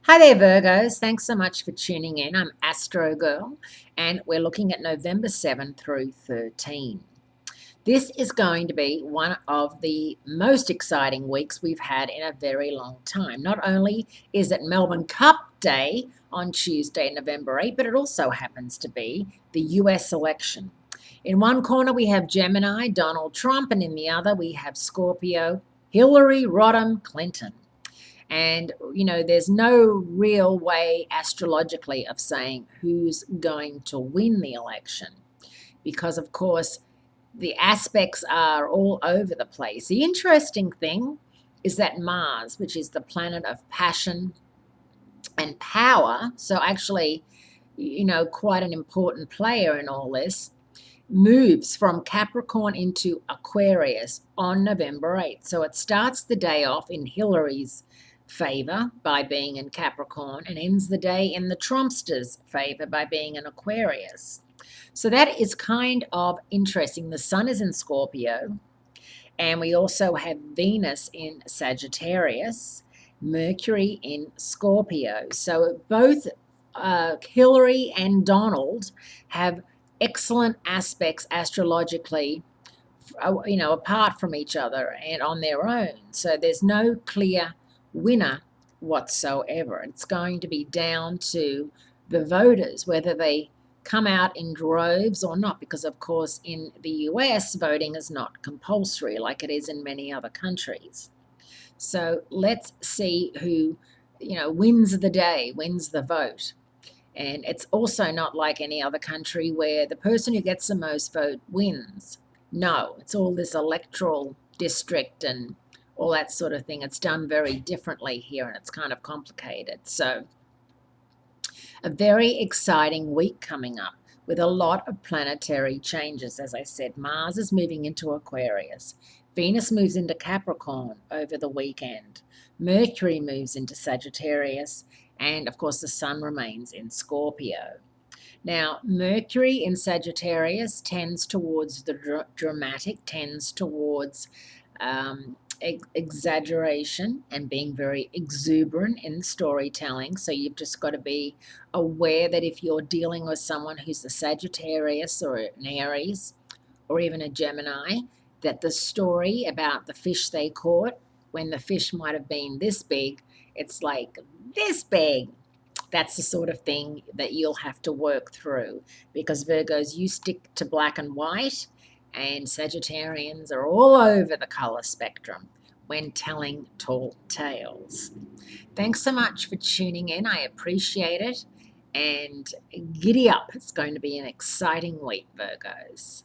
Hi there, Virgos. Thanks so much for tuning in. I'm Astrogirl, and we're looking at November 7 through 13. This is going to be one of the most exciting weeks we've had in a very long time. Not only is it Melbourne Cup Day on Tuesday, November 8, but it also happens to be the US election. In one corner, we have Gemini, Donald Trump, and in the other, we have Scorpio, Hillary Rodham Clinton. And, there's no real way astrologically of saying who's going to win the election because, of course, the aspects are all over the place. The interesting thing is that Mars, which is the planet of passion and power, so actually, quite an important player in all this, moves from Capricorn into Aquarius on November 8th. So it starts the day off in Hillary's favor by being in Capricorn and ends the day in the Trumpster's favor by being in Aquarius. So that is kind of interesting. The sun is in Scorpio, and we also have Venus in Sagittarius, Mercury in Scorpio. So both Hillary and Donald have excellent aspects astrologically, apart from each other and on their own. So there's no clear winner whatsoever. It's going to be down to the voters, whether they come out in droves or not, because of course in the US voting is not compulsory like it is in many other countries. So let's see who, wins the day, wins the vote. And it's also not like any other country where the person who gets the most vote wins. No, it's all this electoral district and all that sort of thing. It's done very differently here, and it's kind of complicated. So a very exciting week coming up with a lot of planetary changes. As I said, Mars is moving into Aquarius. Venus moves into Capricorn over the weekend. Mercury moves into Sagittarius. And of course, the sun remains in Scorpio. Now, Mercury in Sagittarius tends towards the dramatic, tends towards exaggeration and being very exuberant in storytelling. So you've just got to be aware that if you're dealing with someone who's a Sagittarius or an Aries or even a Gemini, that the story about the fish they caught, when the fish might have been this big, it's like this big. That's the sort of thing that you'll have to work through, because Virgos, you stick to black and white, and Sagittarians are all over the color spectrum when telling tall tales. Thanks so much for tuning in. I appreciate it. And giddy up. It's going to be an exciting week, Virgos.